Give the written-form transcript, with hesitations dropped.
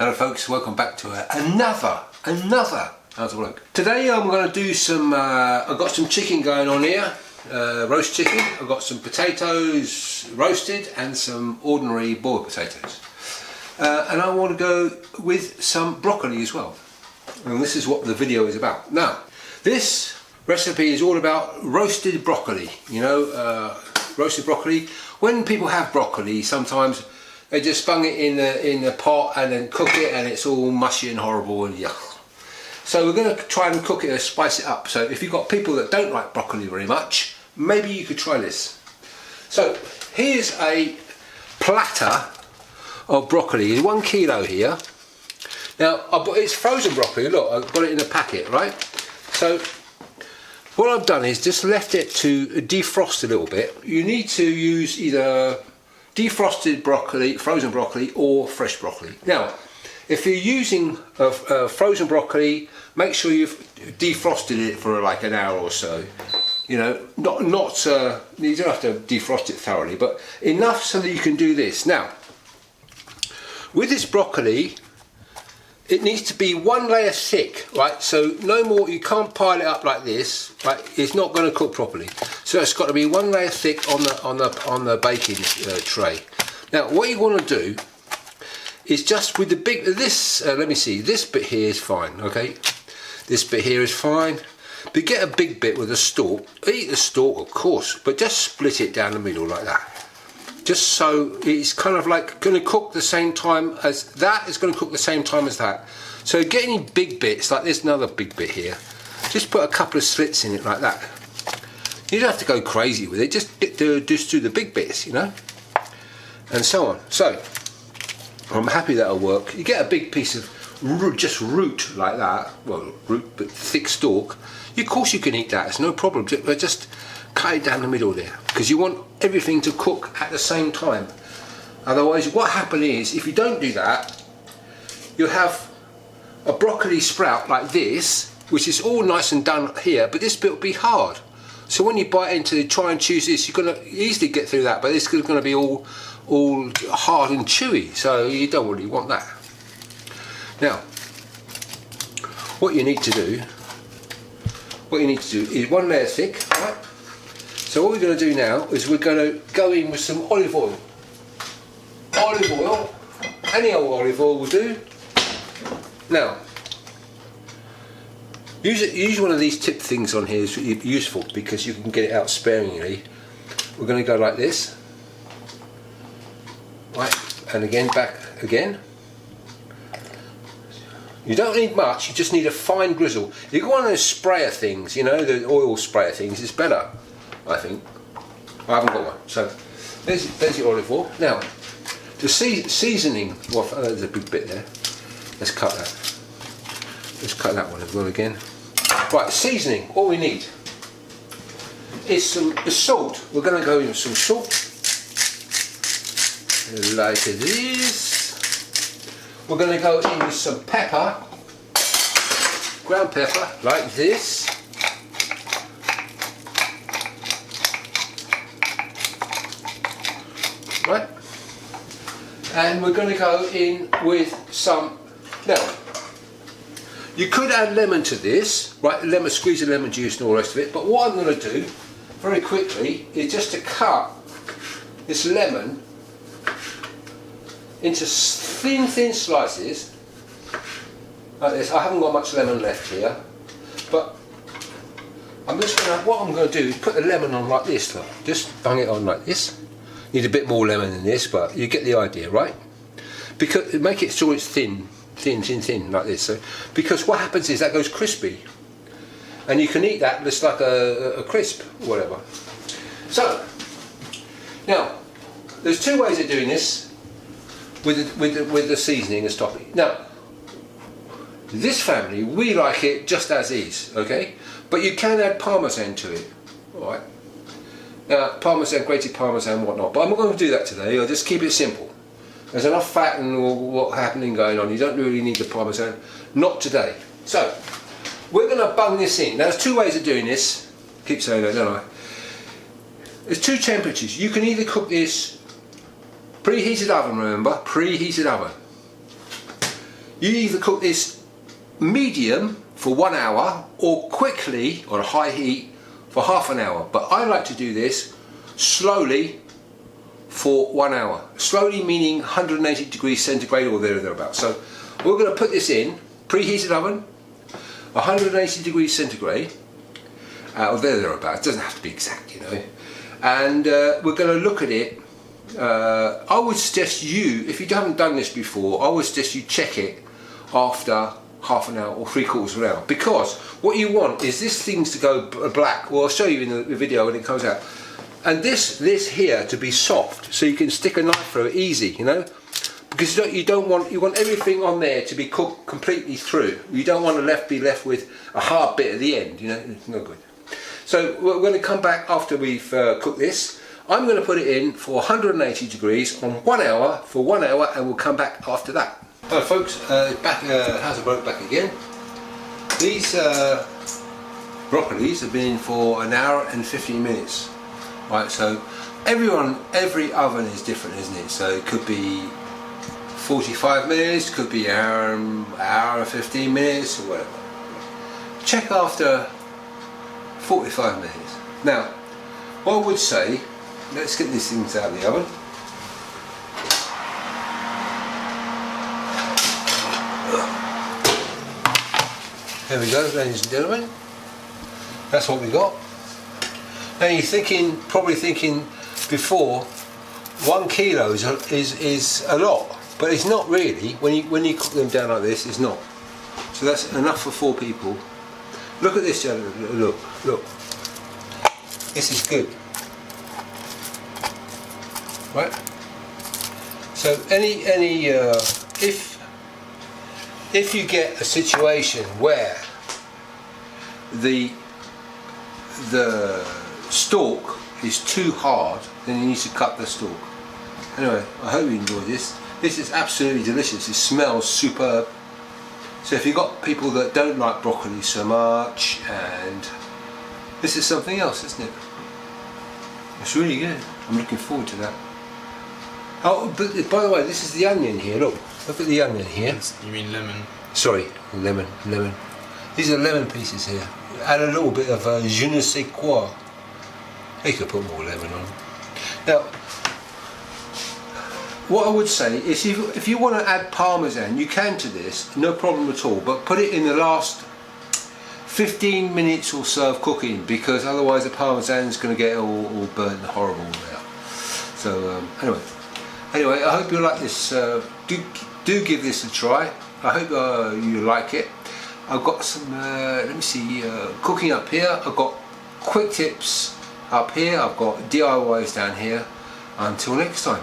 Hello folks, welcome back to another how's it work. Today I'm going to do some, I've got some chicken going on here, roast chicken. I've got some potatoes roasted and some ordinary boiled potatoes. And I want to go with some broccoli as well. And this is what the video is about. Now, this recipe is all about roasted broccoli, you know, roasted broccoli. When people have broccoli, sometimes they just bung it in the pot and then cook it, and it's all mushy and horrible and yuck. So we're going to try and cook it and spice it up. So if you've got people that don't like broccoli very much, maybe you could try this. So here's a platter of broccoli. There's 1 kilo here. Now it's frozen broccoli. Look, I've got it in a packet, right? So what I've done is just left it to defrost a little bit. You need to use either defrosted broccoli, frozen broccoli, or fresh broccoli. Now, if you're using frozen broccoli, make sure you've defrosted it for like an hour or so. You know, not you don't have to defrost it thoroughly, but enough so that you can do this. Now, with this broccoli, it needs to be 1 layer thick, right? So no more, you can't pile it up like this, right? It's not going to cook properly. So it's got to be 1 layer thick on the baking tray. Now what you want to do is just with the big, let me see, this bit here is fine, okay? This bit here is fine. But get a big bit with a stalk. Eat the stalk, of course, but just split it down the middle like that. Just so it's kind of like going to cook the same time as that. It's going to cook the same time as that. So get any big bits, like there's another big bit here. Just put a couple of slits in it like that. You don't have to go crazy with it. Just do the big bits, you know, and so on. So I'm happy that'll work. You get a big piece of root like that. Well, root but thick stalk. Of course you can eat that. It's no problem. Just cut it down the middle there, because you want everything to cook at the same time. Otherwise what happens is, if you don't do that, you'll have a broccoli sprout like this, which is all nice and done here, but this bit will be hard. So when you bite into it, try and choose this, you're going to easily get through that, but this is going to be all hard and chewy, so you don't really want that. Now what you need to do is 1 layer thick, right? So what we're going to do now is we're going to go in with some olive oil. Olive oil, any old olive oil will do. Now, use one of these tip things on here is useful because you can get it out sparingly. We're going to go like this, right, and again, back again. You don't need much, you just need a fine drizzle. You got one of those sprayer things, you know, the oil sprayer things, it's better, I think. I haven't got one. So there's your olive oil. Now, the seasoning, well, there's a big bit there. Let's cut that. Let's cut that one as well again. Right, seasoning, all we need is some salt. We're going to go in with some salt, like this. We're going to go in with some pepper, ground pepper, like this. Right, and we're going to go in with some, now you could add lemon to this, right, lemon, squeeze the lemon juice and all the rest of it, but what I'm going to do very quickly is just to cut this lemon into thin slices like this. I haven't got much lemon left here, but I'm just going to, what I'm going to do is put the lemon on like this, look, just bung it on like this. Need a bit more lemon than this, but you get the idea, right? Because make it sure it's thin like this. So, because what happens is that goes crispy, and you can eat that just like a crisp or whatever. So now there's 2 ways of doing this with the seasoning and topping. Now this family, we like it just as is, okay? But you can add parmesan to it, all right? Parmesan, grated parmesan and whatnot, but I'm not going to do that today. I'll just keep it simple. There's enough fat and what's happening going on. You don't really need the parmesan, not today. So we're going to bung this in. Now there's 2 ways of doing this. Keep saying that, don't I? There's 2 temperatures. You can either cook this preheated oven, remember, preheated oven. You either cook this medium for 1 hour or quickly on high heat for half an hour. But I like to do this slowly for 1 hour. Slowly meaning 180 degrees centigrade or thereabouts. So we're going to put this in preheated oven, 180 degrees centigrade, or thereabouts. It doesn't have to be exact, you know. And we're going to look at it. I would suggest you, if you haven't done this before, I would suggest you check it after half an hour or 3/4 of an hour, because what you want is this things to go black. Well, I'll show you in the video when it comes out. And this here to be soft, so you can stick a knife through it easy, you know, because you want everything on there to be cooked completely through. You don't want to be left with a hard bit at the end, you know. It's not good. So we're going to come back after we've cooked this. I'm going to put it in for 180 degrees on 1 hour for 1 hour, and we'll come back after that. Hello folks, back how's it work back again. These broccolis have been in for 1 hour and 15 minutes. Right, so every oven is different, isn't it? So it could be 45 minutes, could be an hour and 15 minutes or whatever. Check after 45 minutes. Now, what I would say, let's get these things out of the oven. There we go, ladies and gentlemen. That's what we got. Now you're probably thinking before, 1 kilo is a lot, but it's not really. When you cook them down like this, it's not. So that's enough for 4 people. Look at this, gentlemen. Look. This is good. Right. So if you get a situation where the stalk is too hard, then you need to cut the stalk. Anyway, I hope you enjoyed this. This is absolutely delicious. It smells superb. So if you've got people that don't like broccoli so much, and this is something else, isn't it? It's really good. I'm looking forward to that. Oh, but by the way, this is the onion here. Look at the onion here. You mean lemon? Sorry, lemon. These are lemon pieces here. Add a little bit of je ne sais quoi. You could put more lemon on. Now, what I would say is if you want to add parmesan, you can to this, no problem at all, but put it in the last 15 minutes or so of cooking, because otherwise the parmesan is going to get all burnt and horrible now. So anyway, I hope you like this. Do give this a try. I hope you like it. I've got some, let me see, cooking up here. I've got quick tips up here. I've got DIYs down here. Until next time.